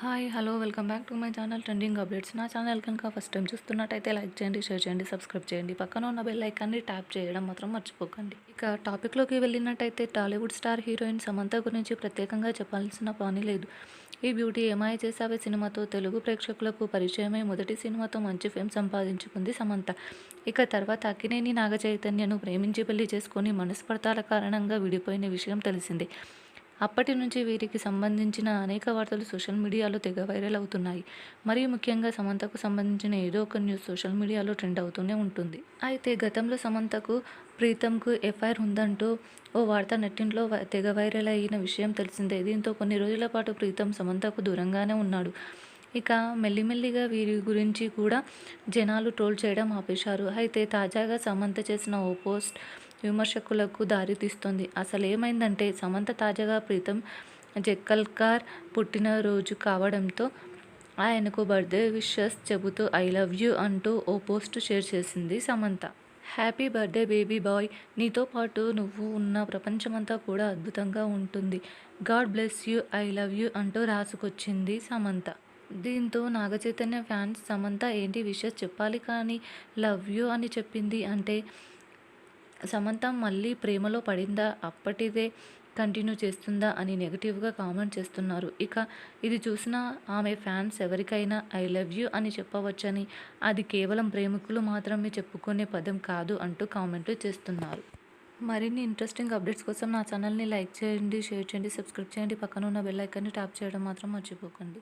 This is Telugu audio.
Hi hello welcome back to my channel trending updates. నా ఛానల్ కనుక ఫస్ట్ టైం చూస్తున్నట్టయితే లైక్ చేయండి, షేర్ చేయండి, సబ్స్క్రైబ్ చేయండి. పక్కన ఉన్న బెల్ ఐకాన్ని ట్యాప్ చేయడం మాత్రం మర్చిపోకండి. ఇక టాపిక్లోకి వెళ్ళినట్టయితే టాలీవుడ్ స్టార్ హీరోయిన్ సమంత గురించి ప్రత్యేకంగా చెప్పాల్సిన పని లేదు. ఈ బ్యూటీ ఏమాయ చేసావే సినిమాతో తెలుగు ప్రేక్షకులకు పరిచయమై మొదటి సినిమాతో మంచి ఫేమ్ సంపాదించుకుంది సమంత. ఇక తర్వాత అక్కినేని నాగ చైతన్యను ప్రేమించి పెళ్లి చేసుకొని మనస్పర్ధాల కారణంగా విడిపోయిన విషయం తెలిసిందే. అప్పటి నుంచి వీరికి సంబంధించిన అనేక వార్తలు సోషల్ మీడియాలో తెగ వైరల్ అవుతున్నాయి. మరీ ముఖ్యంగా సమంతకు సంబంధించిన ఏదో ఒక న్యూస్ సోషల్ మీడియాలో ట్రెండ్ అవుతూనే ఉంటుంది. అయితే గతంలో సమంతకు ప్రీతంకు ఎఫ్ఐఆర్ ఉందంటూ ఓ వార్త నెట్టింట్లో తెగ వైరల్ అయిన విషయం తెలిసిందే. దీంతో కొన్ని రోజుల పాటు ప్రీతం సమంతకు దూరంగానే ఉన్నాడు. ఇక మెల్లిమెల్లిగా వీరి గురించి కూడా జనాలు ట్రోల్ చేయడం ఆపేశారు. అయితే తాజాగా సమంత చేసిన ఓ పోస్ట్ విమర్శకులకు దారితీస్తోంది. అసలేమైందంటే సమంత తాజాగా ప్రీతం జక్కల్కర్ పుట్టినరోజు కావడంతో ఆయనకు బర్త్డే విషెస్ చెబుతూ ఐ లవ్ యూ అంటూ ఓ పోస్ట్ షేర్ చేసింది Samantha. Happy birthday baby bye, నీతో పాటు నువ్వు ఉన్న ప్రపంచమంతా కూడా అద్భుతంగా ఉంటుంది. God bless you, I love you అంటూ రాసుకొచ్చింది సమంత. దీంతో నాగచైతన్య ఫ్యాన్స్ సమంత ఏంటి విషెస్ చెప్పాలి కానీ లవ్ యూ అని చెప్పింది అంటే సమంత మళ్ళీ ప్రేమలో పడిందా, అప్పటిదే కంటిన్యూ చేస్తుందా అని నెగిటివ్గా కామెంట్ చేస్తున్నారు. ఇక ఇది చూసిన ఆమె ఫ్యాన్స్ ఎవరికైనా ఐ లవ్ యూ అని చెప్పవచ్చని, అది కేవలం ప్రేమికులు మాత్రమే చెప్పుకునే పదం కాదు అంటూ కామెంట్లు చేస్తున్నారు. మరిన్ని ఇంట్రెస్టింగ్ అప్డేట్స్ కోసం నా ఛానల్ని లైక్ చేయండి, షేర్ చేయండి, సబ్స్క్రైబ్ చేయండి. పక్కన ఉన్న బెల్ ఐకాన్ని ట్యాప్ చేయడం మాత్రం మర్చిపోకండి.